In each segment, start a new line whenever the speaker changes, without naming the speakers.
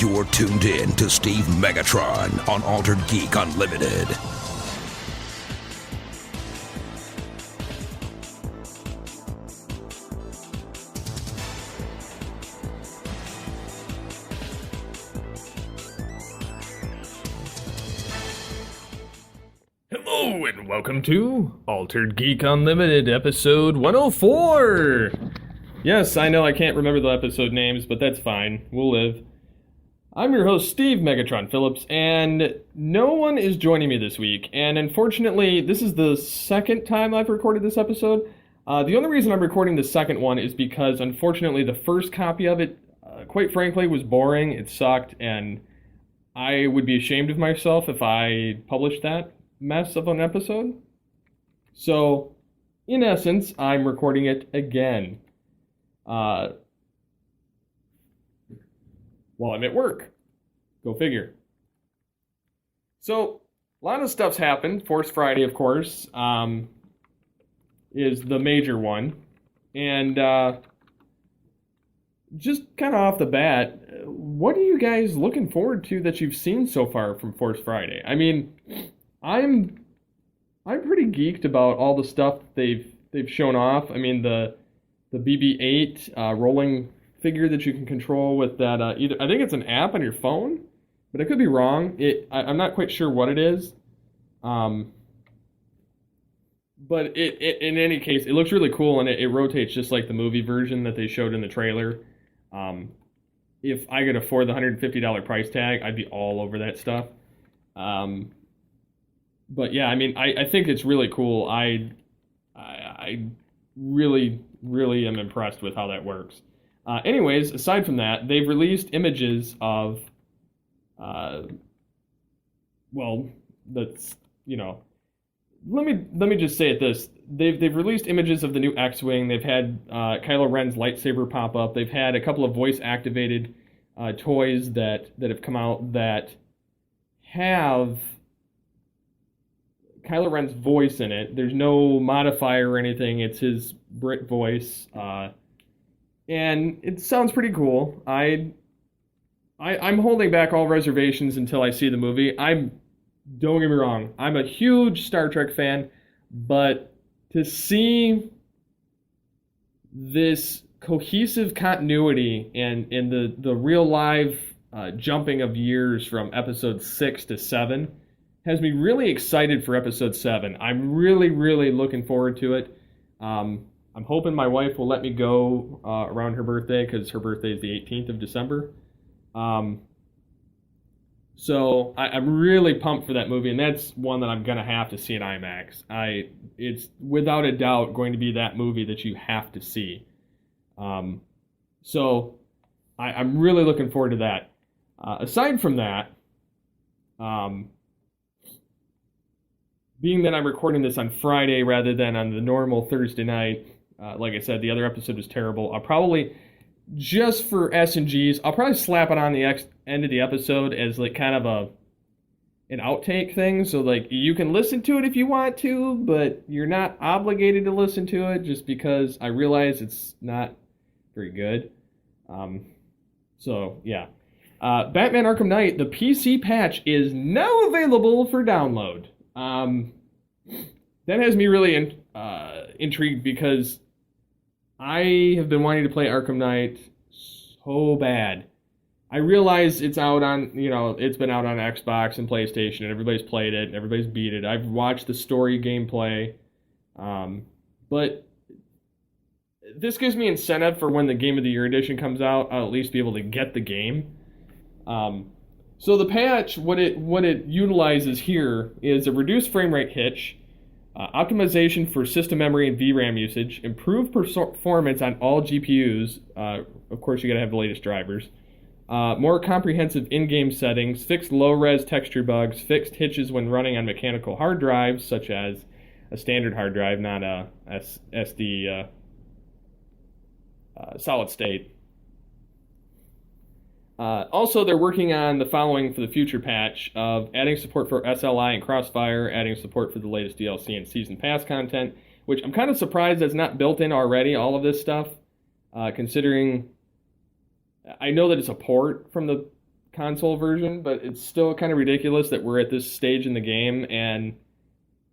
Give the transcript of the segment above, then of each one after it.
You're tuned in to Steve Megatron on Altered Geek Unlimited.
Hello and welcome to Altered Geek Unlimited, episode 104! Yes, I know I can't remember the episode names, but that's fine. We'll live. I'm your host, Steve Megatron Phillips, and no one is joining me this week. And unfortunately, this is the second time I've recorded this episode. The only reason I'm recording the second one is because, unfortunately, the first copy of it, quite frankly, was boring. It sucked, and I would be ashamed of myself if I published that mess of an episode. So, in essence, I'm recording it again. While I'm at work. Go figure. So, a lot of stuff's happened. Force Friday, of course, is the major one. And just kind of off the bat, what are you guys looking forward to that you've seen so far from Force Friday? I mean, I'm pretty geeked about all the stuff they've shown off. I mean, the BB-8 rolling figure that you can control with that either, I think it's an app on your phone, but I could be wrong. I'm not quite sure what it is. But it in any case, it looks really cool, and it rotates just like the movie version that they showed in the trailer. If I could afford the $150 price tag, I'd be all over that stuff. But yeah, I mean, I think it's really cool. I really am impressed with how that works. Anyways, aside from that, they've released images of, that's, let me just say it this. They've released images of the new X-Wing. They've had Kylo Ren's lightsaber pop up. They've had a couple of voice-activated toys that have come out that have Kylo Ren's voice in it. There's no modifier or anything. It's his Brit voice. And it sounds pretty cool. I'm holding back all reservations until I see the movie. Don't get me wrong, I'm a huge Star Trek fan, but to see this cohesive continuity and the real live jumping of years from episode 6 to 7 has me really excited for episode 7. I'm really looking forward to it. I'm hoping my wife will let me go around her birthday, because her birthday is the 18th of December. So I'm really pumped for that movie, and that's one that I'm going to have to see in IMAX. It's without a doubt going to be that movie that you have to see. So I'm really looking forward to that. Aside from that, being that I'm recording this on Friday rather than on the normal Thursday night, like I said, the other episode was terrible. I'll probably, just for S&Gs, I'll probably slap it on the end of the episode as like kind of an outtake thing. So like you can listen to it if you want to, but you're not obligated to listen to it just because I realize it's not very good. So yeah. Batman Arkham Knight, the PC patch is now available for download. That has me really intrigued because I have been wanting to play Arkham Knight so bad. I realize it's out on, it's been out on Xbox and PlayStation, and everybody's played it, and everybody's beat it. I've watched the story gameplay, but this gives me incentive for when the Game of the Year edition comes out. I'll at least be able to get the game. So the patch, what it utilizes here is a reduced frame rate hitch, optimization for system memory and VRAM usage, improved performance on all GPUs, of course you gotta have the latest drivers, more comprehensive in-game settings, fixed low-res texture bugs, fixed hitches when running on mechanical hard drives, such as a standard hard drive, not a SD solid state. Also, they're working on the following for the future patch of adding support for SLI and Crossfire, adding support for the latest DLC and Season Pass content, which I'm kind of surprised that's not built in already, all of this stuff, considering I know that it's a port from the console version, but it's still kind of ridiculous that we're at this stage in the game and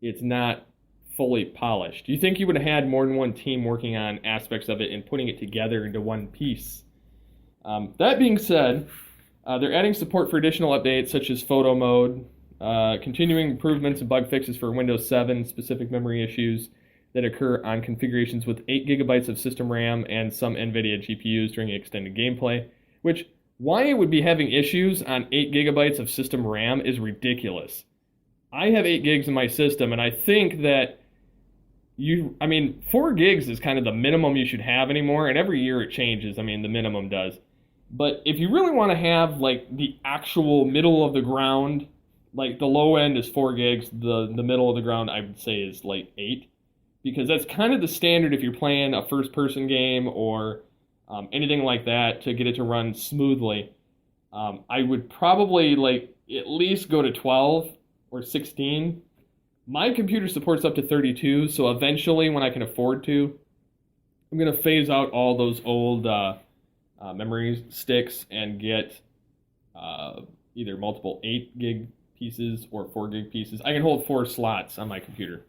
it's not fully polished. Do you think you would have had more than one team working on aspects of it and putting it together into one piece? That being said, they're adding support for additional updates such as photo mode, continuing improvements and bug fixes for Windows 7 specific memory issues that occur on configurations with 8 gigabytes of system RAM and some NVIDIA GPUs during extended gameplay, which why it would be having issues on 8 gigabytes of system RAM is ridiculous. I have 8 gigs in my system, and I think that 4 gigs is kind of the minimum you should have anymore, and every year it changes. The minimum does. But if you really want to have, like, the actual middle of the ground, like, the low end is 4 gigs, the middle of the ground, I would say, is, like, 8. Because that's kind of the standard if you're playing a first-person game or anything like that to get it to run smoothly. I would probably, like, at least go to 12 or 16. My computer supports up to 32, so eventually, when I can afford to, I'm going to phase out all those old memory sticks and get either multiple 8 gig pieces or 4 gig pieces. I can hold 4 slots on my computer.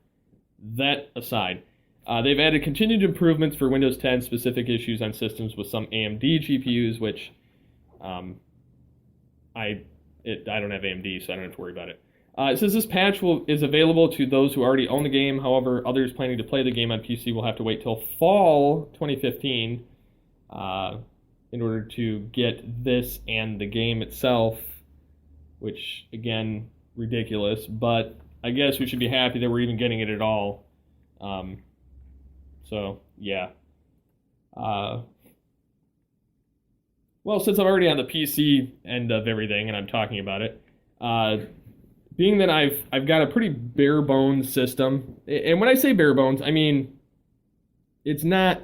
That aside, they've added continued improvements for Windows 10 specific issues on systems with some AMD GPUs, which I don't have AMD, so I don't have to worry about it. It says this patch is available to those who already own the game. However, others planning to play the game on PC will have to wait till fall 2015 in order to get this and the game itself, which, again, ridiculous, but I guess we should be happy that we're even getting it at all. So, yeah. Well, since I'm already on the PC end of everything and I'm talking about it, being that I've got a pretty bare bones system, and when I say bare bones, I mean it's not.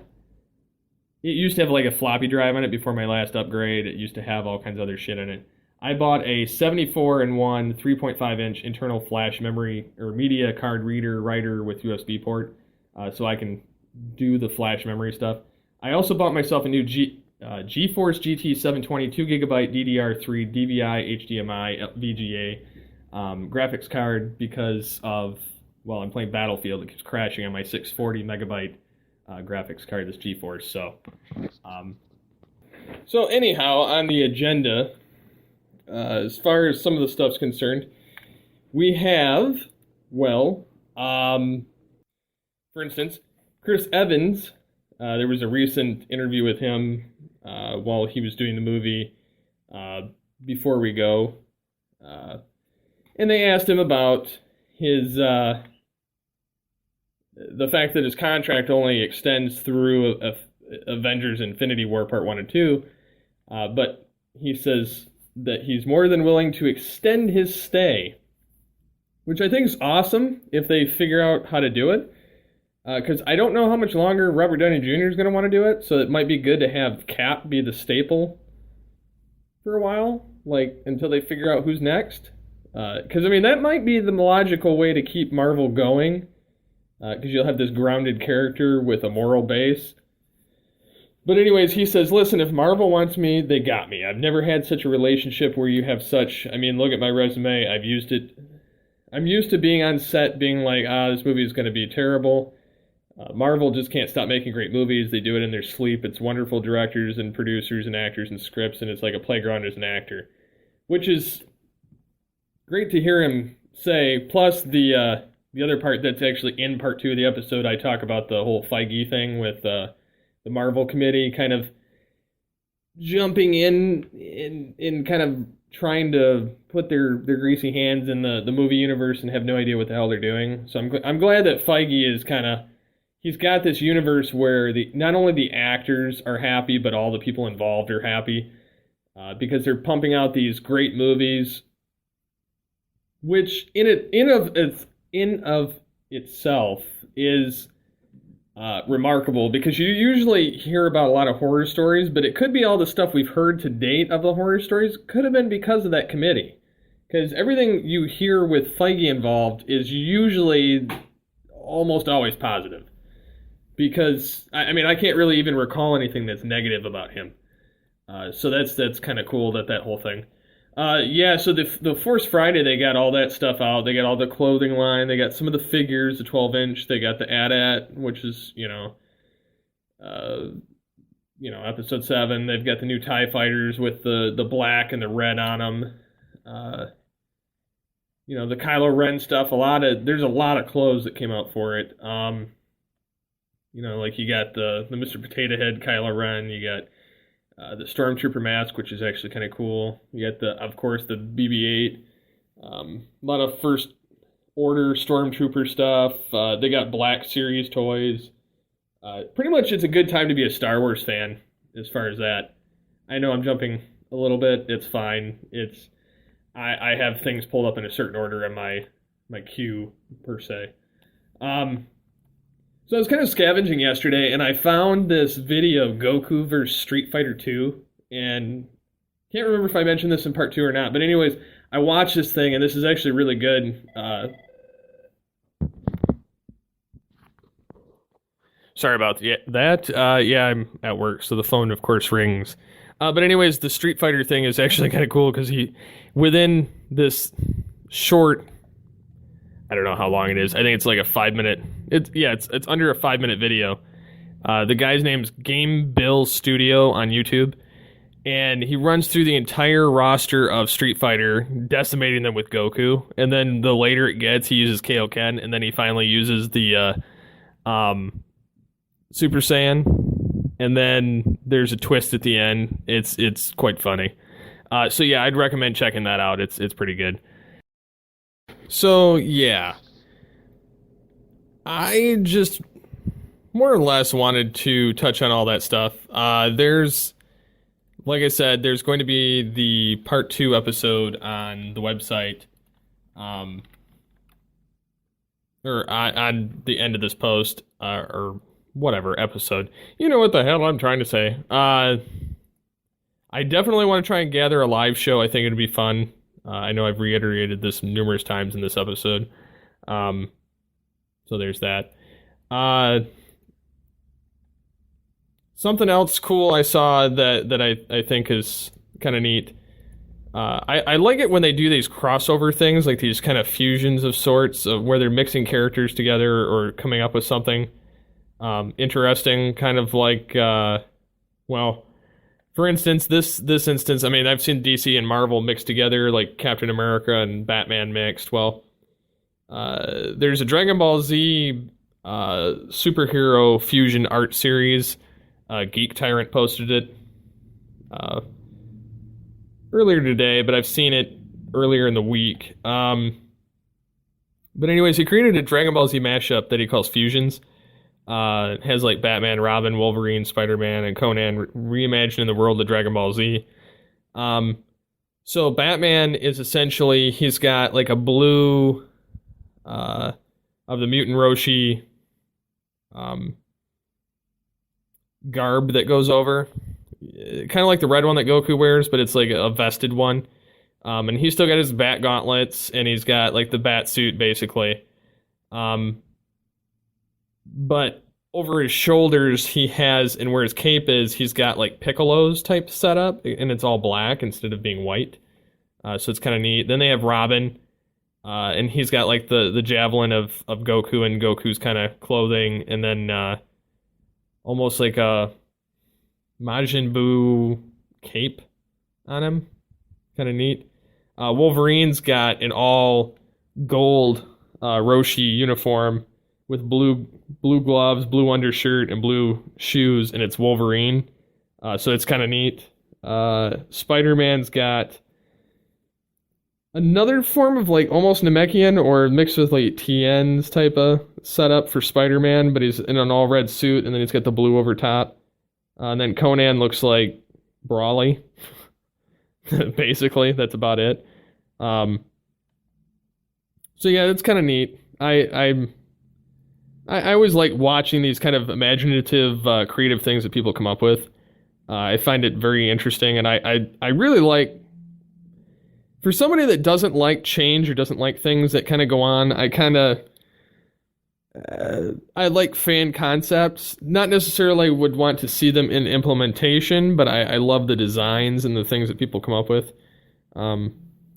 It used to have like a floppy drive on it before my last upgrade. It used to have all kinds of other shit in it. I bought a 74-in-1 3.5-inch internal flash memory or media card writer with USB port, so I can do the flash memory stuff. I also bought myself a new GeForce GT 720 2GB DDR3 DVI HDMI VGA graphics card because of, well, I'm playing Battlefield. It keeps crashing on my 640 megabyte graphics card, this GeForce. So anyhow, on the agenda, as far as some of the stuff's concerned, we have, well, for instance, Chris Evans. There was a recent interview with him while he was doing the movie Before We Go. And they asked him about his the fact that his contract only extends through Avengers Infinity War Part 1 and 2, but he says that he's more than willing to extend his stay, which I think is awesome if they figure out how to do it, because I don't know how much longer Robert Downey Jr. is going to want to do it, so it might be good to have Cap be the staple for a while, like until they figure out who's next. Because, that might be the logical way to keep Marvel going, because you'll have this grounded character with a moral base. But anyways, he says, listen, if Marvel wants me, they got me. I've never had such a relationship where you have such, look at my resume, I've used it. I'm used to being on set being like, this movie is going to be terrible. Marvel just can't stop making great movies. They do it in their sleep. It's wonderful directors and producers and actors and scripts, and it's like a playground as an actor, which is great to hear him say. Plus, the other part that's actually in part 2 of the episode, I talk about the whole Feige thing with the Marvel committee kind of jumping in kind of trying to put their greasy hands in the movie universe and have no idea what the hell they're doing. So I'm glad that Feige is kind of, he's got this universe where not only the actors are happy, but all the people involved are happy because they're pumping out these great movies, which in of itself is remarkable, because you usually hear about a lot of horror stories, but it could be all the stuff we've heard to date of the horror stories could have been because of that committee. Because everything you hear with Feige involved is usually almost always positive. Because, I can't really even recall anything that's negative about him. So that's kind of cool that whole thing. Yeah, so the Force Friday, they got all that stuff out. They got all the clothing line. They got some of the figures, the 12-inch. They got the AT-AT, which is, uh, Episode 7. They've got the new TIE fighters with the black and the red on them. Uh, the Kylo Ren stuff. There's a lot of clothes that came out for it. Like you got the Mr. Potato Head Kylo Ren. You got the Stormtrooper mask, which is actually kind of cool. You got of course, the BB-8. A lot of First Order Stormtrooper stuff. They got Black Series toys. Pretty much, it's a good time to be a Star Wars fan as far as that. I know I'm jumping a little bit. It's fine. I have things pulled up in a certain order in my queue per se. So I was kind of scavenging yesterday, and I found this video of Goku versus Street Fighter 2, and can't remember if I mentioned this in part 2 or not, but anyways, I watched this thing, and this is actually really good. Sorry about that. Yeah, I'm at work, so the phone, of course, rings. But anyways, the Street Fighter thing is actually kind of cool, because within this short... I don't know how long it is. I think it's like a 5-minute. It's under a 5-minute video. The guy's name's Game Bill Studio on YouTube, and he runs through the entire roster of Street Fighter, decimating them with Goku. And then the later it gets, he uses Kaioken, and then he finally uses the Super Saiyan. And then there's a twist at the end. It's quite funny. So yeah, I'd recommend checking that out. It's pretty good. So, yeah, I just more or less wanted to touch on all that stuff. Like I said, there's going to be the part 2 episode on the website, or on the end of this post, or whatever episode. You know what the hell I'm trying to say. I definitely want to try and gather a live show. I think it'd be fun. I know I've reiterated this numerous times in this episode. So there's that. Something else cool I saw that I think is kind of neat. I like it when they do these crossover things, like these kind of fusions of sorts, of where they're mixing characters together or coming up with something interesting, kind of like, for instance, this instance, I mean, I've seen DC and Marvel mixed together, like Captain America and Batman mixed. Well, there's a Dragon Ball Z superhero fusion art series. Geek Tyrant posted it earlier today, but I've seen it earlier in the week. But anyways, he created a Dragon Ball Z mashup that he calls Fusions. It has like Batman, Robin, Wolverine, Spider-Man, and Conan reimagined in the world of Dragon Ball Z. So Batman is essentially, he's got like a blue of the mutant Roshi garb that goes over. Kind of like the red one that Goku wears, but it's like a vested one. And he's still got his bat gauntlets, and he's got like the bat suit basically. But over his shoulders, he has, and where his cape is, he's got like Piccolo's type setup, and it's all black instead of being white. So it's kind of neat. Then they have Robin, and he's got like the javelin of Goku and Goku's kind of clothing, and then almost like a Majin Buu cape on him. Kind of neat. Wolverine's got an all gold Roshi uniform with blue gloves, blue undershirt, and blue shoes, and it's Wolverine. So it's kind of neat. Spider-Man's got another form of like almost Namekian or mixed with like TN's type of setup for Spider-Man, but he's in an all red suit, and then he's got the blue over top. And then Conan looks like Brawly. Basically, that's about it. So yeah, it's kind of neat. I always like watching these kind of imaginative, creative things that people come up with. I find it very interesting, and I really like, for somebody that doesn't like change or doesn't like things that kind of go on, I like fan concepts. Not necessarily would want to see them in implementation, but I love the designs and the things that people come up with. kind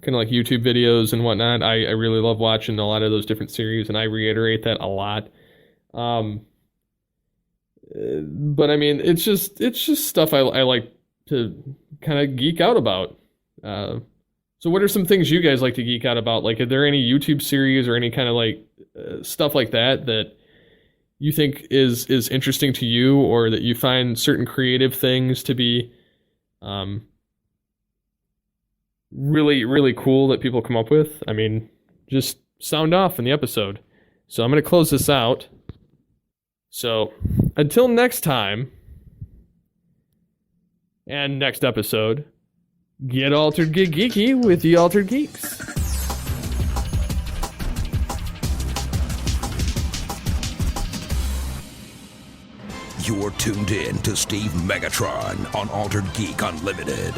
of like YouTube videos and whatnot. I really love watching a lot of those different series, and I reiterate that a lot. But I mean, it's just stuff I like to kind of geek out about. Uh, so what are some things you guys like to geek out about? Like, are there any YouTube series or any kind of like stuff like that that you think is interesting to you, or that you find certain creative things to be um, really, really cool that people come up with? I mean, just sound off in the episode. So I'm going to close this out. So until next time and next episode, get altered, get geeky with the Altered Geeks.
You're tuned in to Steve Megatron on Altered Geek Unlimited.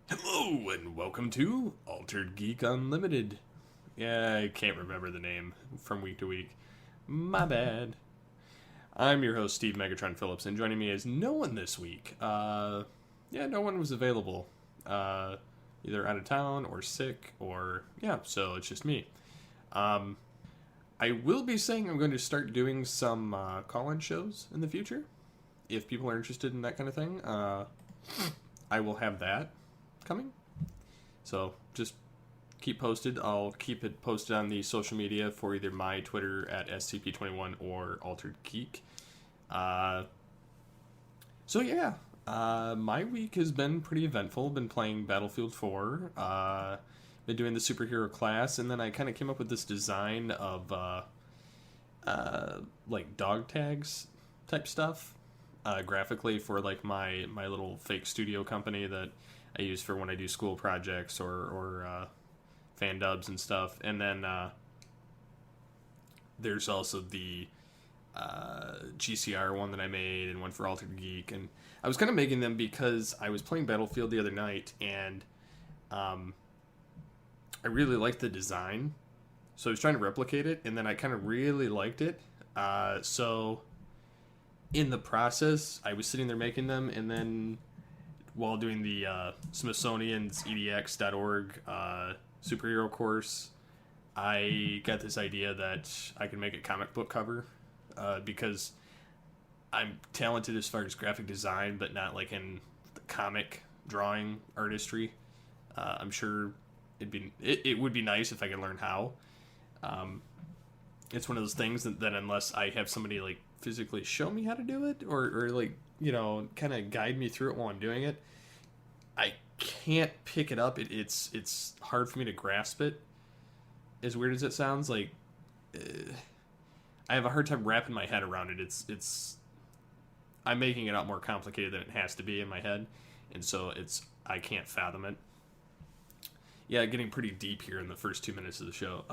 Hello, and welcome to Altered Geek Unlimited. Yeah, I can't remember the name from week to week. My bad. I'm your host, Steve Megatron Phillips, and joining me is no one this week. No one was available. Either out of town or sick, so it's just me. I will be saying I'm going to start doing some call-in shows in the future. If people are interested in that kind of thing, I will have that coming. So just keep posted. I'll keep it posted on the social media for either my Twitter at SCP21 or Altered Geek. My week has been pretty eventful. Been playing Battlefield 4. Been doing the superhero class, and then I kind of came up with this design of like dog tags type stuff graphically for like my little fake studio company that I use for when I do school projects or fan dubs and stuff. And then there's also the GCR one that I made, and one for Altered Geek. And I was kind of making them because I was playing Battlefield the other night, and I really liked the design. So I was trying to replicate it, and then I kind of really liked it. So in the process, I was sitting there making them, and then while doing the Smithsonian's EDX.org superhero course, I got this idea that I could make a comic book cover because I'm talented as far as graphic design, but not like in the comic drawing artistry. I'm sure it would be nice if I could learn how. It's one of those things that unless I have somebody like physically show me how to do it, or like, you know, kind of guide me through it while I'm doing it, I can't pick it up. It's hard for me to grasp it. As weird as it sounds, like I have a hard time wrapping my head around it. It's I'm making it out more complicated than it has to be in my head, and so I can't fathom it. Yeah, getting pretty deep here in the first 2 minutes of the show.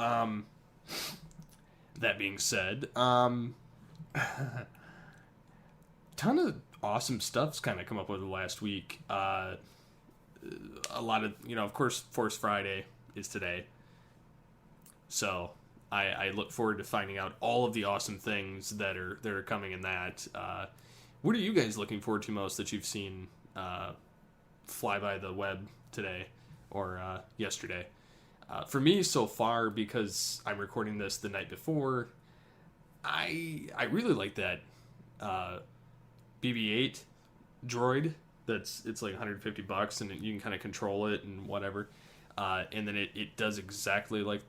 That being said, ton of awesome stuff's kind of come up over the last week. A lot of, of course, Force Friday is today. So I look forward to finding out all of the awesome things that are coming in that. What are you guys looking forward to most that you've seen fly by the web today or yesterday? For me, so far, because I'm recording this the night before, I really like that BB-8 droid. It's like $150, and you can kind of control it and whatever. And then it does exactly like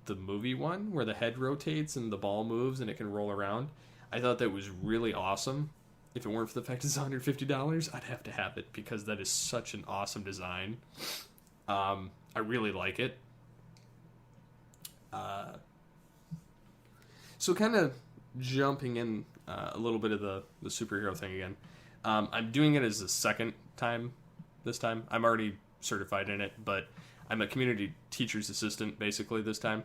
the movie one, where the head rotates and the ball moves and it can roll around. I thought that was really awesome. If it weren't for the fact it's $150, I'd have to have it, because that is such an awesome design. I really like it. So kind of jumping in a little bit of the superhero thing again. I'm doing it as a second time this time. I'm already certified in it, but I'm a community teacher's assistant basically this time.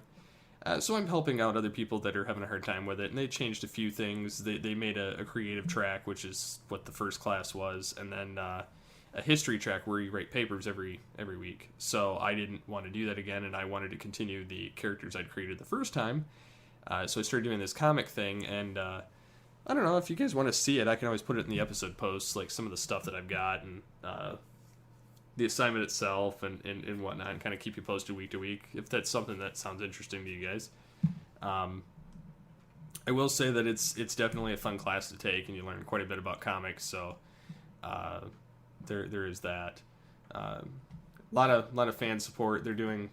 So I'm helping out other people that are having a hard time with it, and they changed a few things. They made a creative track, which is what the first class was, and then a history track where you write papers every week. So I didn't want to do that again, and I wanted to continue the characters I'd created the first time. So I started doing this comic thing, and I don't know if you guys want to see it. I can always put it in the episode posts, like some of the stuff that I've got and the assignment itself and whatnot, and kind of keep you posted week to week if that's something that sounds interesting to you guys. I will say that it's definitely a fun class to take, and you learn quite a bit about comics. So there is that. A lot of fan support. They're doing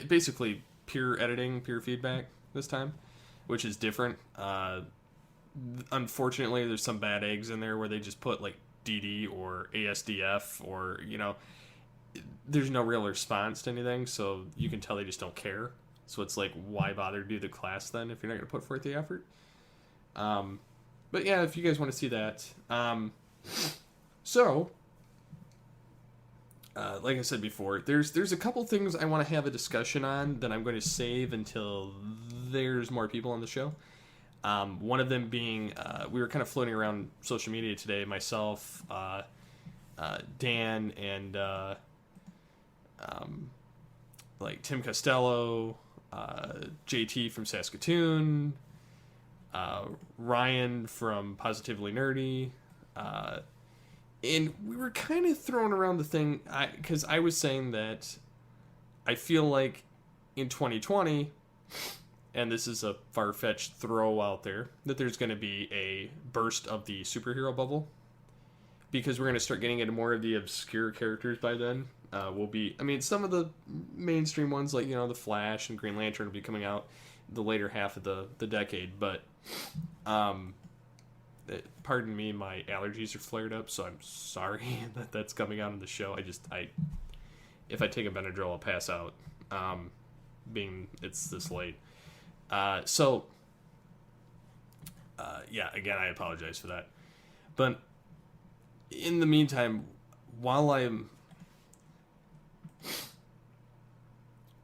basically peer editing, peer feedback this time, which is different. Unfortunately, there's some bad eggs in there where they just put like DD or ASDF or there's no real response to anything, so you can tell they just don't care. So it's like, why bother do the class then if you're not going to put forth the effort? But yeah, if you guys want to see that. Like I said before, there's a couple things I want to have a discussion on that I'm going to save until there's more people on the show. One of them being, we were kind of floating around social media today, myself, Dan, and like Tim Costello, JT from Saskatoon, Ryan from Positively Nerdy, and we were kind of throwing around the thing, because I was saying that I feel like in 2020, and this is a far-fetched throw out there, that there's going to be a burst of the superhero bubble, because we're going to start getting into more of the obscure characters by then. Some of the mainstream ones, like, the Flash and Green Lantern will be coming out the later half of the decade, but pardon me, my allergies are flared up, so I'm sorry that that's coming out on the show. If I take a Benadryl, I'll pass out, being it's this late. Again, I apologize for that. But in the meantime, while I'm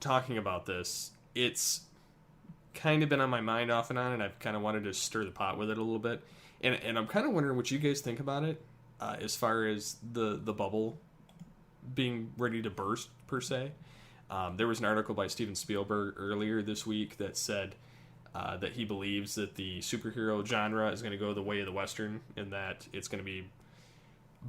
talking about this, it's kind of been on my mind off and on, and I've kind of wanted to stir the pot with it a little bit. And I'm kind of wondering what you guys think about it, as far as the bubble being ready to burst, per se. There was an article by Steven Spielberg earlier this week that said that he believes that the superhero genre is going to go the way of the Western, and that it's going to be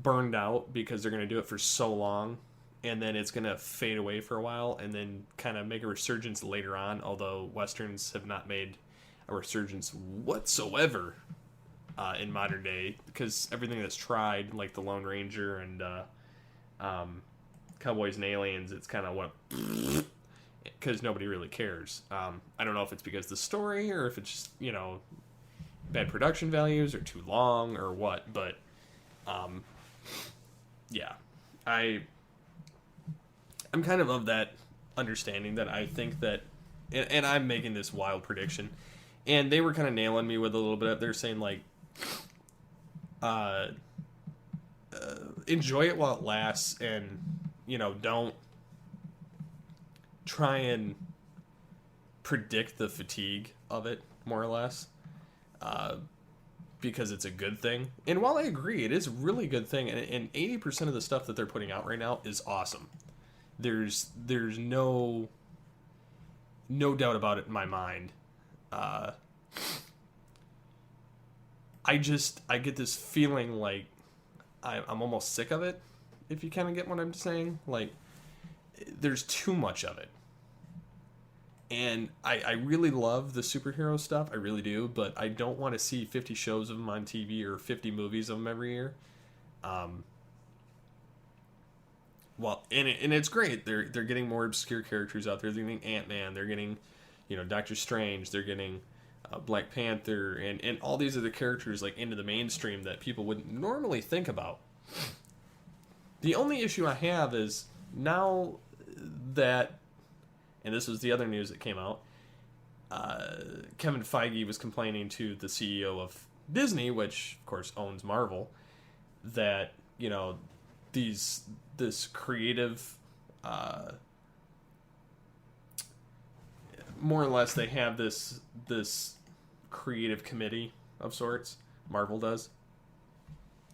burned out because they're going to do it for so long, and then it's going to fade away for a while, and then kind of make a resurgence later on, although Westerns have not made a resurgence whatsoever in modern day, because everything that's tried, like the Lone Ranger and Cowboys and Aliens, it's kind of what, because nobody really cares. I don't know if it's because of the story, or if it's just, bad production values, or too long, or what, but yeah, I'm kind of that understanding that I think that, and I'm making this wild prediction, and they were kind of nailing me with a little bit. They're saying, like, enjoy it while it lasts, and don't try and predict the fatigue of it, more or less, because it's a good thing. And while I agree, it is a really good thing, and 80% of the stuff that they're putting out right now is awesome. There's no doubt about it in my mind. I get this feeling like I'm almost sick of it, if you kind of get what I'm saying. Like, there's too much of it. And I really love the superhero stuff, I really do, but I don't want to see 50 shows of them on TV or 50 movies of them every year. Well, and it's great. They're getting more obscure characters out there. They're getting Ant-Man. They're getting, Doctor Strange. They're getting Black Panther, and all these other characters, like, into the mainstream that people wouldn't normally think about. The only issue I have is now that, and this was the other news that came out, Kevin Feige was complaining to the CEO of Disney, which of course owns Marvel, that this creative, more or less, they have this creative committee of sorts. Marvel does,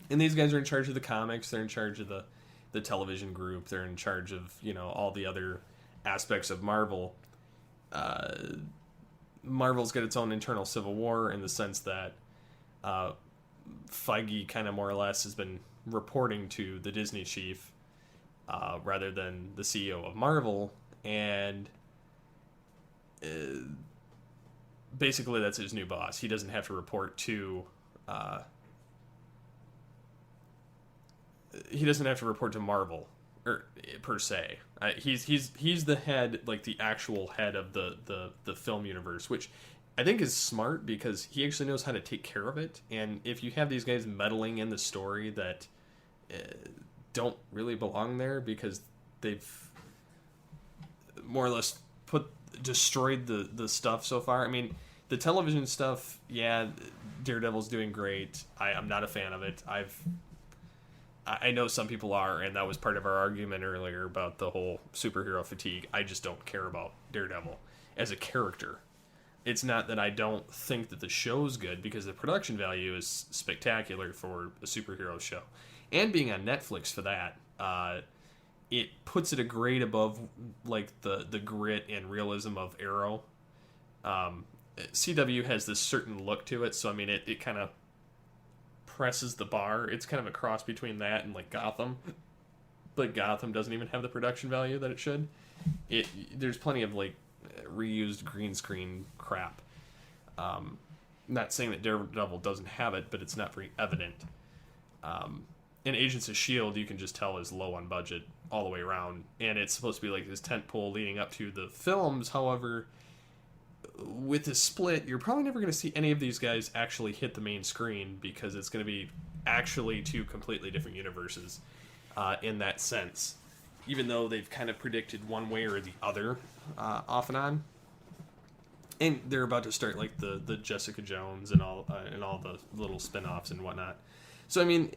And these guys are in charge of the comics. They're in charge of the television group. They're in charge of, all the other aspects of Marvel. Marvel's got its own internal civil war in the sense that Feige kind of more or less has been reporting to the Disney chief rather than the CEO of Marvel. And basically that's his new boss. He doesn't have to report to... he doesn't have to report to Marvel, or per se. He's the head, like the actual head of the film universe, which I think is smart because he actually knows how to take care of it. And if you have these guys meddling in the story that don't really belong there because they've more or less destroyed the stuff so far. I mean, the television stuff, yeah, Daredevil's doing great. I'm not a fan of it. I know some people are, and that was part of our argument earlier about the whole superhero fatigue. I just don't care about Daredevil as a character. It's not that I don't think that the show's good, because the production value is spectacular for a superhero show. And being on Netflix for that, it puts it a grade above like the grit and realism of Arrow. CW has this certain look to it, so I mean it kind of presses the bar. It's kind of a cross between that and like Gotham, but Gotham doesn't even have the production value that it should. There's plenty of like reused green screen crap. Not saying that Daredevil doesn't have it, but it's not very evident. In Agents of S.H.I.E.L.D., you can just tell is low on budget all the way around, and it's supposed to be like this tentpole leading up to the films. However, with this split, you're probably never going to see any of these guys actually hit the main screen, because it's going to be actually two completely different universes in that sense, even though they've kind of predicted one way or the other off and on. And they're about to start like the Jessica Jones and all the little spin-offs and whatnot. So I mean,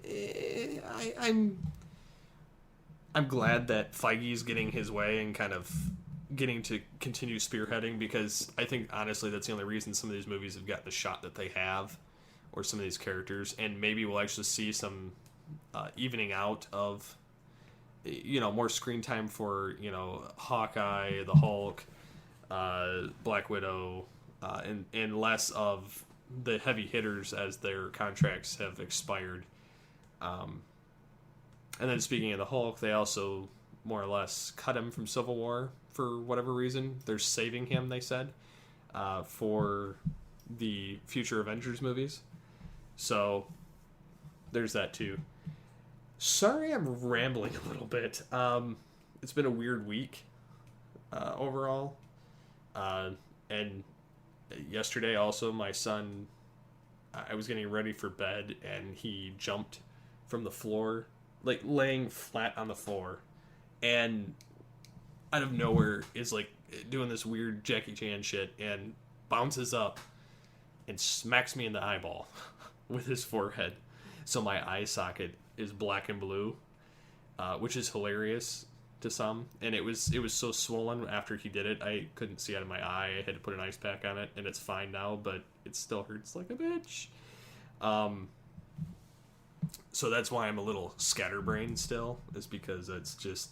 I'm glad that Feige's getting his way and kind of getting to continue spearheading, because I think honestly that's the only reason some of these movies have gotten the shot that they have, or some of these characters, and maybe we'll actually see some evening out of more screen time for Hawkeye, the Hulk, Black Widow, and less of the heavy hitters as their contracts have expired. And then speaking of the Hulk, they also more or less cut him from Civil War for whatever reason. They're saving him, they said, for the future Avengers movies. So there's that too. Sorry I'm rambling a little bit. It's been a weird week overall. And yesterday also, my son, I was getting ready for bed and he jumped from the floor, like laying flat on the floor, and out of nowhere is like doing this weird Jackie Chan shit and bounces up and smacks me in the eyeball with his forehead. So my eye socket is black and blue, which is hilarious to some. And it was so swollen after he did it, I couldn't see out of my eye. I had to put an ice pack on it, and it's fine now, but it still hurts like a bitch. So that's why I'm a little scatterbrained still, is because it's just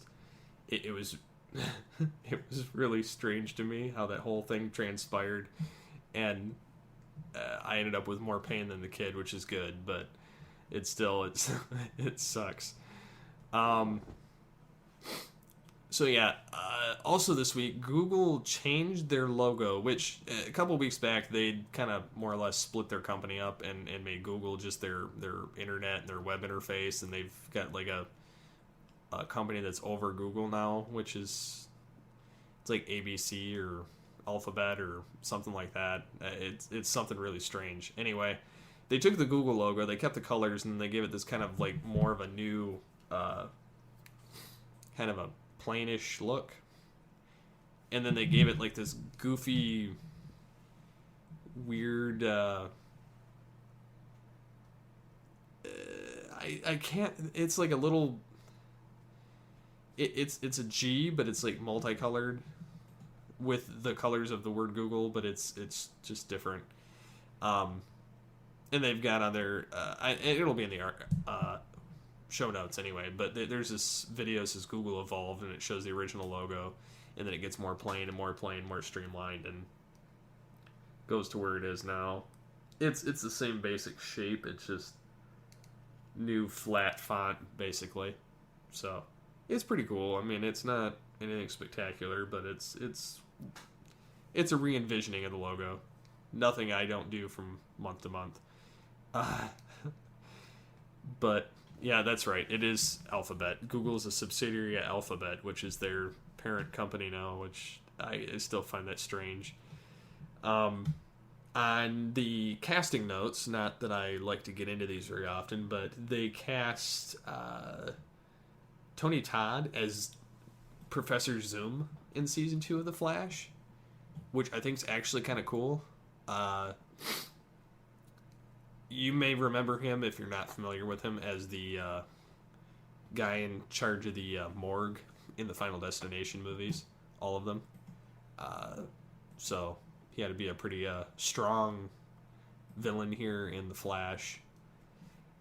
it was it was really strange to me how that whole thing transpired, and I ended up with more pain than the kid, which is good, but it sucks. So yeah, also this week, Google changed their logo, which a couple weeks back, they'd kind of more or less split their company up and made Google just their internet and their web interface, and they've got like a company that's over Google now, which is, it's like ABC or Alphabet or something like that. It's something really strange. Anyway, they took the Google logo, they kept the colors, and they gave it this kind of like more of a new, kind of a plainish look, and then they gave it like this goofy, weird. I can't. It's like a little. It's a G, but it's like multicolored with the colors of the word Google, but it's just different. and they've got on their it'll be in the show notes anyway, but there's this video that says Google evolved, and it shows the original logo, and then it gets more plain and more plain, more streamlined, and goes to where it is now. It's the same basic shape, it's just new flat font basically. So it's pretty cool. I mean, it's not anything spectacular, but it's a re-envisioning of the logo. Nothing I don't do from month to month. But yeah, that's right. It is Alphabet. Google is a subsidiary of Alphabet, which is their parent company now, which I still find that strange. On the casting notes, not that I like to get into these very often, but they cast Tony Todd as Professor Zoom in season 2 of The Flash, which I think is actually kind of cool. You may remember him, if you're not familiar with him, as the guy in charge of the morgue in the Final Destination movies, all of them. So he had to be a pretty strong villain here in The Flash.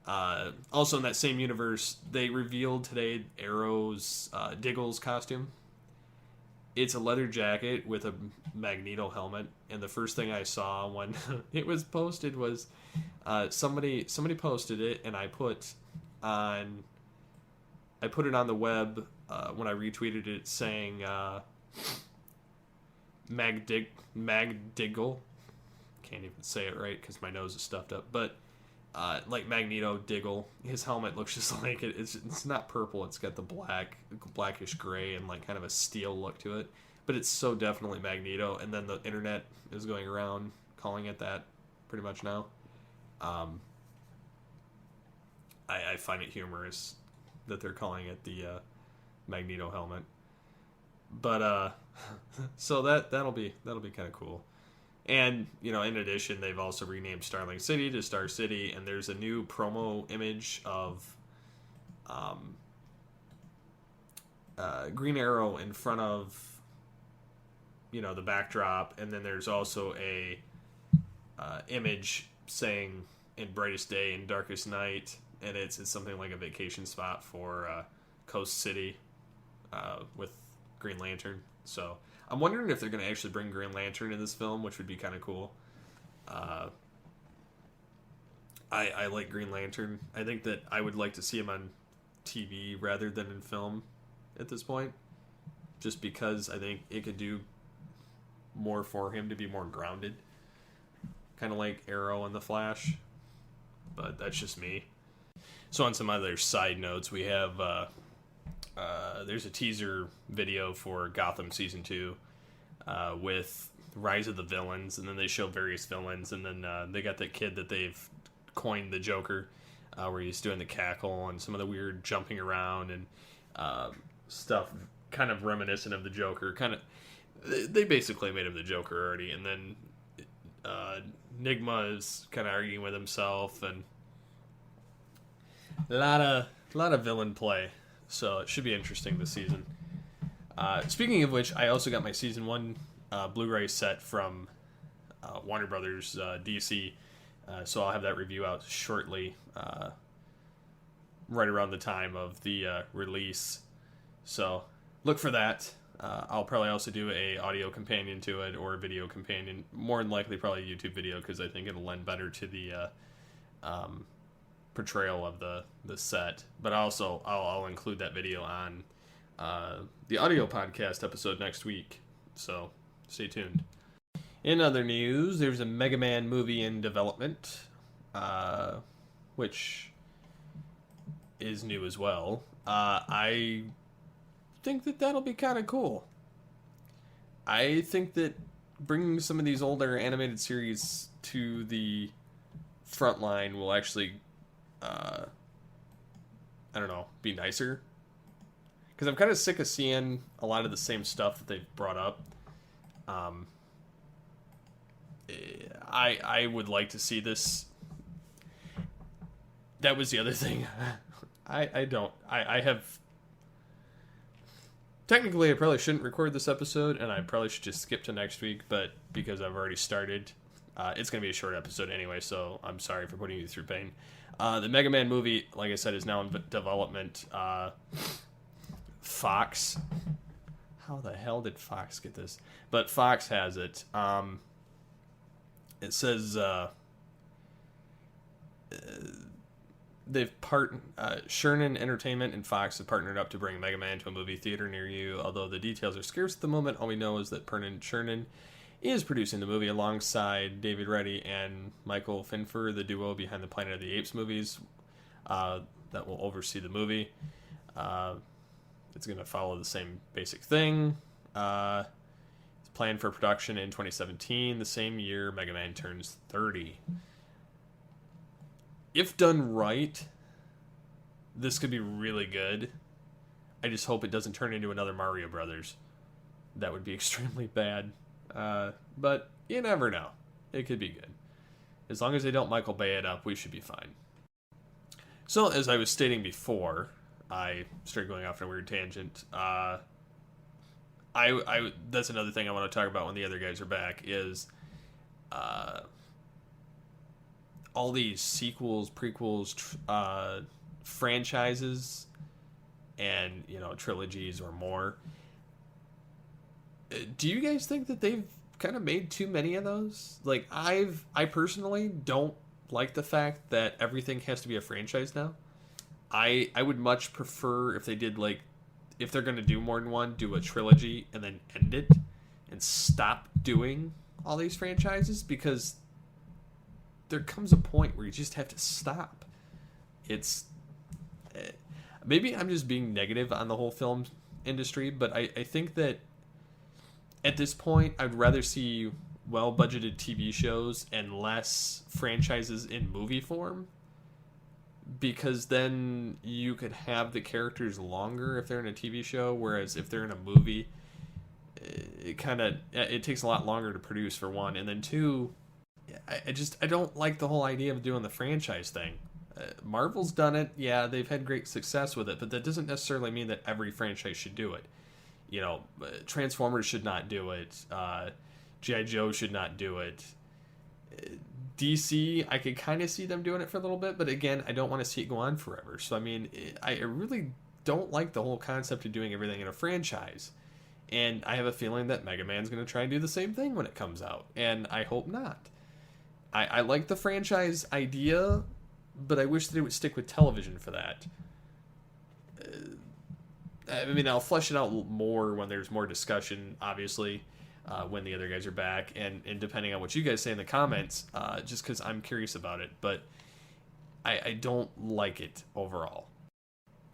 Also in that same universe, they revealed today Arrow's Diggle's costume. It's a leather jacket with a Magneto helmet, and the first thing I saw when it was posted was somebody posted it, and I put it on the web when I retweeted it saying Magdiggle. Can't even say it right because my nose is stuffed up, but like Magneto Diggle, his helmet looks just like it. It's not purple. It's got the blackish gray and like kind of a steel look to it. But it's so definitely Magneto. And then the internet is going around calling it that pretty much now. I find it humorous that they're calling it the Magneto helmet. But so that'll be kind of cool. And, you know, in addition, they've also renamed Starling City to Star City, and there's a new promo image of Green Arrow in front of, you know, the backdrop, and then there's also a image saying in brightest day and darkest night, and it's something like a vacation spot for Coast City with Green Lantern. So I'm wondering if they're going to actually bring Green Lantern in this film, which would be kind of cool. I like Green Lantern. I think that I would like to see him on TV rather than in film at this point, just because I think it could do more for him to be more grounded, kind of like Arrow and the Flash. But that's just me. So on some other side notes, we have there's a teaser video for Gotham Season 2 with Rise of the Villains, and then they show various villains, and then they got that kid that they've coined the Joker, where he's doing the cackle and some of the weird jumping around and stuff kind of reminiscent of the Joker. They basically made him the Joker already, and then Nigma is kind of arguing with himself, and a lot of villain play. So it should be interesting this season. Speaking of which, I also got my Season 1 Blu-ray set from Warner Brothers DC, so I'll have that review out shortly, right around the time of the release. So look for that. I'll probably also do a audio companion to it, or a video companion. More than likely probably a YouTube video, because I think it'll lend better to the portrayal of the set. But also I'll include that video on the audio podcast episode next week, so stay tuned. In other news, there's a Mega Man movie in development, which is new as well. I think that'll be kind of cool. I think that bringing some of these older animated series to the front line will actually be nicer. Because I'm kind of sick of seeing a lot of the same stuff that they've brought up. I would like to see this. That was the other thing. I have... Technically, I probably shouldn't record this episode, and I probably should just skip to next week, but because I've already started, It's going to be a short episode anyway, so I'm sorry for putting you through pain. The Mega Man movie, like I said, is now in development. Fox. How the hell did Fox get this? But Fox has it. It says Sherman Entertainment and Fox have partnered up to bring Mega Man to a movie theater near you. Although the details are scarce at the moment, all we know is that Sherman is producing the movie alongside David Reddy and Michael Finfer, the duo behind the Planet of the Apes movies, that will oversee the movie. It's going to follow the same basic thing. It's planned for production in 2017, the same year Mega Man turns 30. If done right, this could be really good. I just hope it doesn't turn into another Mario Brothers. That would be extremely bad. But you never know. It could be good. As long as they don't Michael Bay it up, we should be fine. So, as I was stating before, I started going off on a weird tangent. That's another thing I want to talk about when the other guys are back is all these sequels, prequels, franchises, and trilogies or more. Do you guys think that they've kind of made too many of those? Like, I personally don't like the fact that everything has to be a franchise now. I would much prefer if they did, like, if they're going to do more than one, do a trilogy and then end it and stop doing all these franchises, because there comes a point where you just have to stop. It's maybe I'm just being negative on the whole film industry, but I think that at this point I'd rather see well-budgeted TV shows and less franchises in movie form, because then you could have the characters longer if they're in a TV show, whereas if they're in a movie, it takes a lot longer to produce, for one, and then two, I don't like the whole idea of doing the franchise thing. Marvel's done it, yeah, they've had great success with it, but that doesn't necessarily mean that every franchise should do it. Transformers should not do it. G.I. Joe should not do it. DC, I could kind of see them doing it for a little bit, but again, I don't want to see it go on forever. So, I mean, I really don't like the whole concept of doing everything in a franchise. And I have a feeling that Mega Man's going to try and do the same thing when it comes out. And I hope not. I like the franchise idea, but I wish that it would stick with television for that. I mean, I'll flesh it out more when there's more discussion, obviously, when the other guys are back, and depending on what you guys say in the comments, just because I'm curious about it, but I don't like it overall.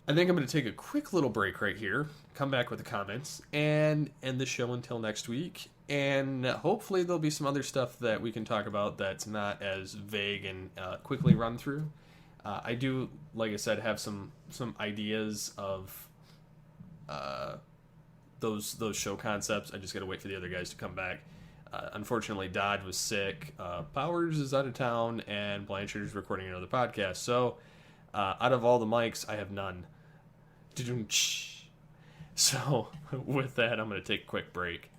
I think I'm going to take a quick little break right here, come back with the comments, and end the show until next week, and hopefully there'll be some other stuff that we can talk about that's not as vague and quickly run through. I do, like I said, have some ideas of those show concepts. I just gotta wait for the other guys to come back. Unfortunately, Dodd was sick, Powers is out of town, and Blanchard is recording another podcast. So, out of all the mics, I have none. So, with that, I'm gonna take a quick break.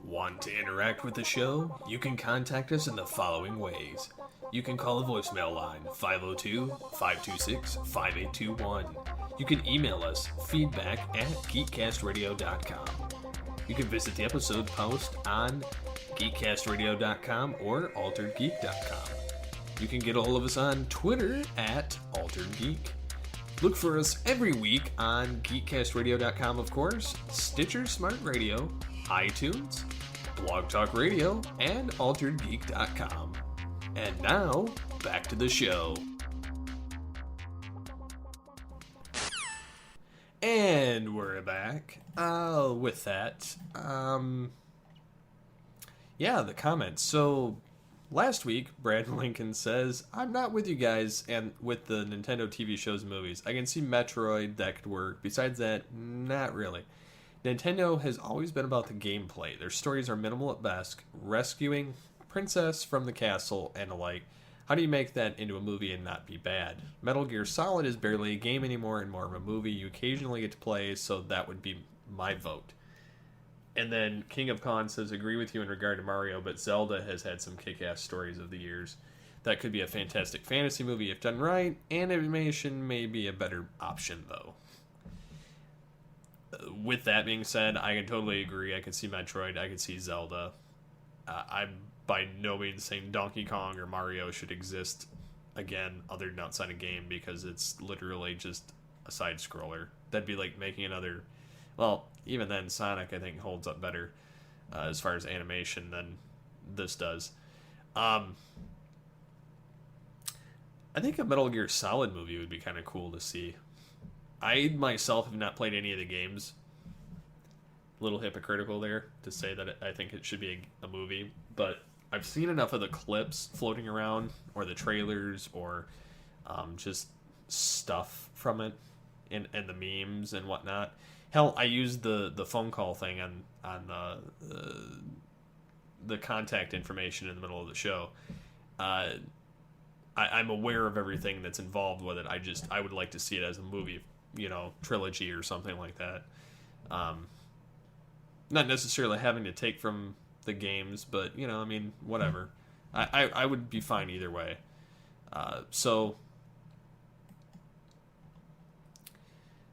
Want to interact with the show? You can contact us in the following ways. You can call the voicemail line, 502-526-5821. You can email us, feedback@geekcastradio.com. You can visit the episode post on geekcastradio.com or alteredgeek.com. You can get a hold of us on Twitter @alteredgeek. Look for us every week on geekcastradio.com, of course, Stitcher Smart Radio, iTunes, Blog Talk Radio, and alteredgeek.com. And now, back to the show. And we're back. With that, the comments. So, last week, Brad Lincoln says, I'm not with you guys and with the Nintendo TV shows and movies. I can see Metroid, that could work. Besides that, not really. Nintendo has always been about the gameplay. Their stories are minimal at best, rescuing princess from the castle and the like. How do you make that into a movie and not be bad? Metal Gear Solid is barely a game anymore and more of a movie you occasionally get to play, so that would be my vote. And then King of Con says, agree with you in regard to Mario, but Zelda has had some kick-ass stories of the years. That could be a fantastic fantasy movie if done right. Animation may be a better option, though. With that being said, I can totally agree. I can see Metroid. I can see Zelda. I'm by no means saying Donkey Kong or Mario should exist again other than outside a game, because it's literally just a side-scroller. That'd be like making another... Well, even then, Sonic, I think, holds up better as far as animation than this does. I think a Metal Gear Solid movie would be kind of cool to see. I myself have not played any of the games. A little hypocritical there to say that I think it should be a movie, but I've seen enough of the clips floating around, or the trailers, or just stuff from it, and the memes and whatnot. Hell, I used the phone call thing on the contact information in the middle of the show. I'm aware of everything that's involved with it. I would like to see it as a movie, trilogy or something like that. Not necessarily having to take from the games, but whatever. I would be fine either way. So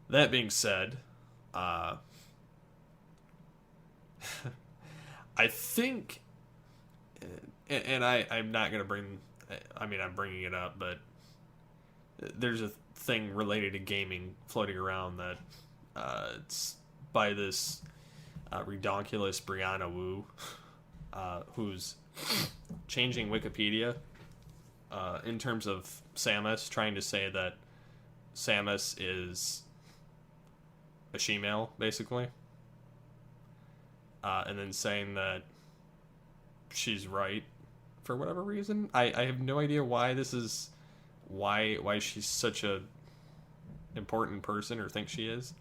that being said, I think, and I'm not going to bring, I'm bringing it up, but there's a thing related to gaming floating around that it's by this redonkulous Brianna Wu, who's changing Wikipedia in terms of Samus, trying to say that Samus is a she-male, basically, and then saying that she's right for whatever reason. I have no idea why this is, why she's such a important person, or thinks she is,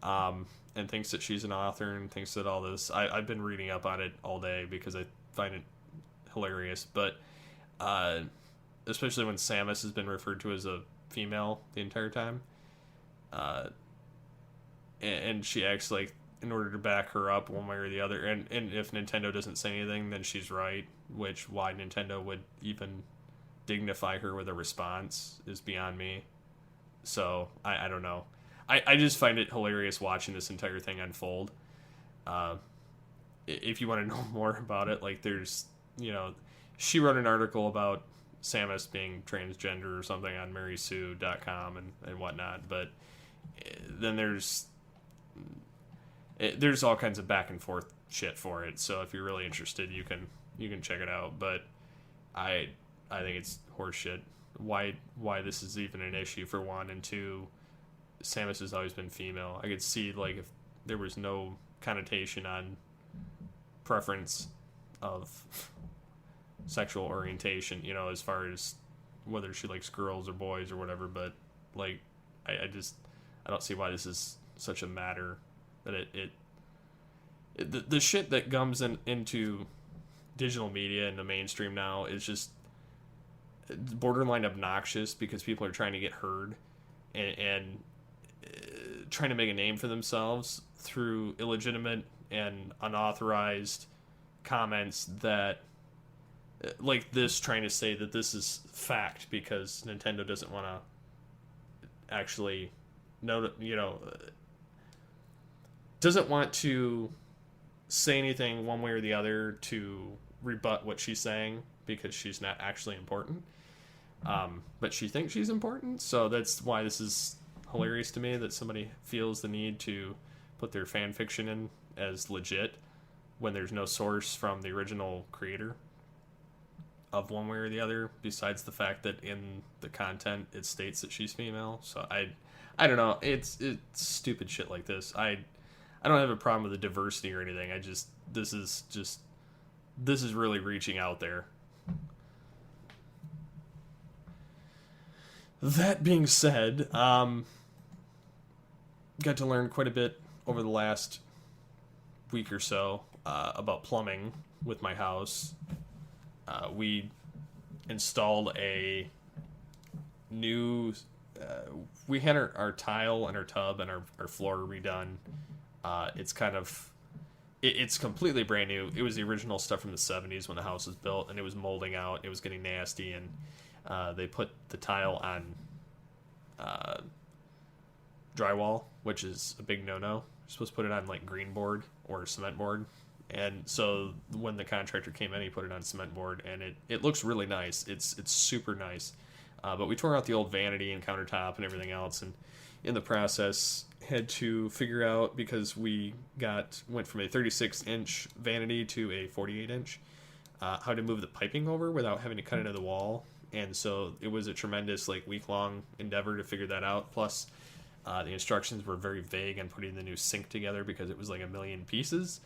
and thinks that she's an author, and thinks that all this. I've been reading up on it all day because I find it hilarious, but especially when Samus has been referred to as a female the entire time, and she acts like, in order to back her up one way or the other, and if Nintendo doesn't say anything, then she's right, which why Nintendo would even dignify her with a response is beyond me. So I don't know. I just find it hilarious watching this entire thing unfold. If you want to know more about it, like, there's, she wrote an article about Samus being transgender or something on marysue.com and whatnot, but then there's all kinds of back and forth shit for it. So if you're really interested, you can check it out. But I think it's horseshit. Why this is even an issue, for one, and two, Samus has always been female. I could see, like, if there was no connotation on preference of sexual orientation, as far as whether she likes girls or boys or whatever. But, like, I don't see why this is such a matter. That the shit that comes into digital media and the mainstream now is just borderline obnoxious, because people are trying to get heard and trying to make a name for themselves through illegitimate and unauthorized comments that, like this, trying to say that this is fact because Nintendo doesn't want to actually doesn't want to say anything one way or the other to rebut what she's saying, because she's not actually important. But she thinks she's important, so that's why this is hilarious to me, that somebody feels the need to put their fan fiction in as legit when there's no source from the original creator of one way or the other, besides the fact that in the content it states that she's female. So I don't know, it's stupid shit like this. I don't have a problem with the diversity or anything. This is really reaching out there. That being said, got to learn quite a bit over the last week or so about plumbing with my house. We installed a new... we had our tile and our tub and our floor redone. it's completely brand new. It was the original stuff from the 70s when the house was built, and it was molding out. It was getting nasty, and they put the tile on drywall, which is a big no-no. You're supposed to put it on like green board or cement board. And so when the contractor came in, he put it on cement board, and it looks really nice. It's super nice. But we tore out the old vanity and countertop and everything else, and in the process had to figure out, because we went from a 36-inch vanity to a 48-inch, how to move the piping over without having to cut into the wall. And so it was a tremendous week-long endeavor to figure that out. Plus, the instructions were very vague on putting the new sink together because it was like a million pieces.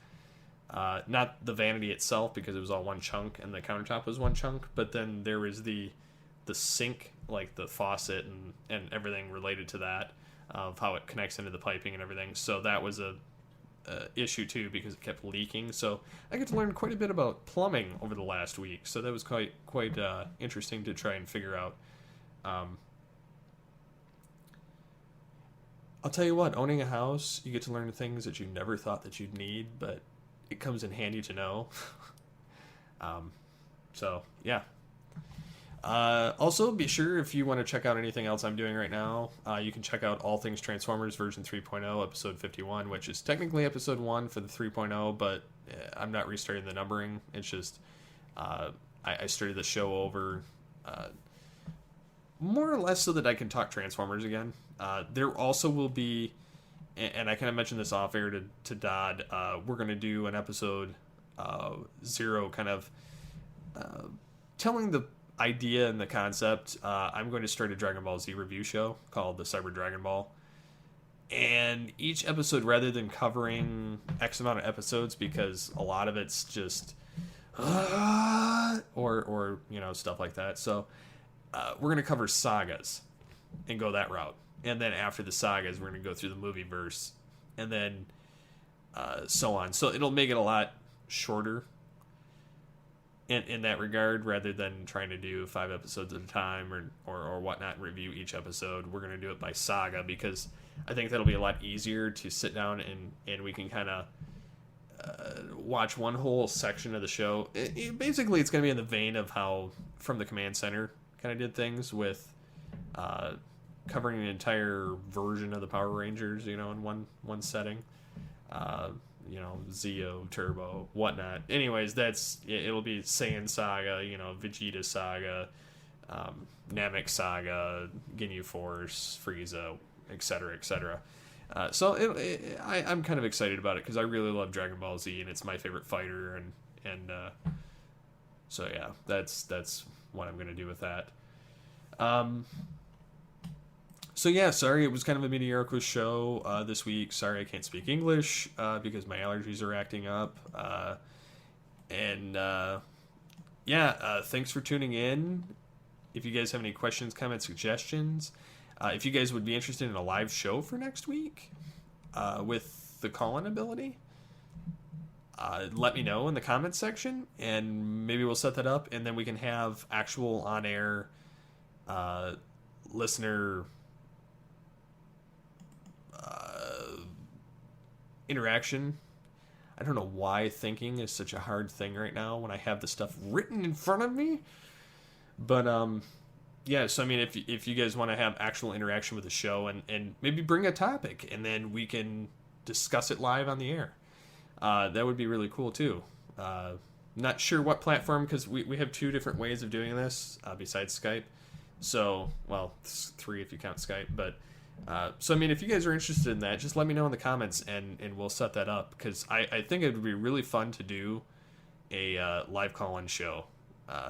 Not the vanity itself, because it was all one chunk and the countertop was one chunk, but then there was the sink, like the faucet and everything related to that, of how it connects into the piping and everything. So that was a issue too, because it kept leaking. So I got to learn quite a bit about plumbing over the last week. So that was quite interesting to try and figure out. I'll tell you what, owning a house, you get to learn things that you never thought that you'd need, but it comes in handy to know. So yeah. Also, be sure, if you want to check out anything else I'm doing right now, you can check out All Things Transformers version 3.0, episode 51, which is technically episode 1 for the 3.0, but I'm not restarting the numbering. It's just I started the show over more or less so that I can talk Transformers again. There also will be, and I kind of mentioned this off air to Dodd, we're going to do an episode 0 kind of telling the idea and the concept. I'm going to start a Dragon Ball Z review show called the Cyber Dragon Ball, and each episode, rather than covering X amount of episodes, because a lot of it's just or stuff like that, so we're going to cover sagas and go that route, and then after the sagas we're going to go through the movie verse, and then so on. So it'll make it a lot shorter in that regard, rather than trying to do 5 episodes at a time or whatnot and review each episode. We're going to do it by saga, because I think that'll be a lot easier to sit down and we can kind of watch one whole section of the show. Basically, it's going to be in the vein of how From the Command Center kind of did things, with covering an entire version of the Power Rangers, in one setting. Zeo, Turbo, whatnot. Anyways, it'll be Saiyan Saga, Vegeta Saga, Namek Saga, Ginyu Force, Frieza, etc., etc. So I'm kind of excited about it, because I really love Dragon Ball Z, and it's my favorite fighter, and so yeah, that's what I'm gonna do with that. So yeah, sorry, it was kind of a mediocre show this week. Sorry I can't speak English because my allergies are acting up. Thanks for tuning in. If you guys have any questions, comments, suggestions, if you guys would be interested in a live show for next week with the call-in ability, let me know in the comments section, and maybe we'll set that up, and then we can have actual on-air listener interaction. I don't know why thinking is such a hard thing right now when I have the stuff written in front of me. But so I mean, if you guys want to have actual interaction with the show, and maybe bring a topic, and then we can discuss it live on the air, that would be really cool too. Not sure what platform, because we have 2 different ways of doing this besides Skype. So, well, 3 if you count Skype, but so I mean, if you guys are interested in that, just let me know in the comments, and we'll set that up, because I think it would be really fun to do a live call-in show.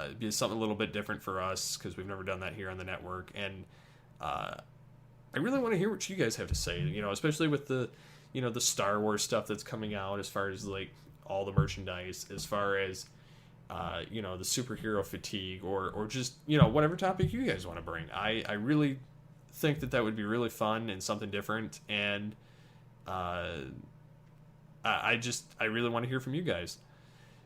It'd be something a little bit different for us, because we've never done that here on the network, and I really want to hear what you guys have to say, especially with the the Star Wars stuff that's coming out, as far as all the merchandise, as far as the superhero fatigue, or just whatever topic you guys want to bring. I really think that would be really fun and something different, and I really want to hear from you guys.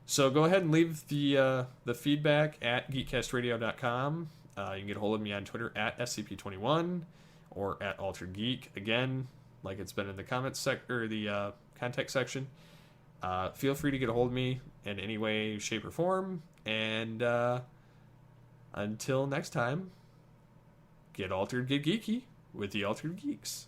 So go ahead and leave the feedback at geekcastradio.com. You can get a hold of me on Twitter at SCP21 or at Altered Geek, again, like it's been in the comments or the contact section. Feel free to get a hold of me in any way, shape, or form. And until next time, get altered, get geeky with the Altered Geeks.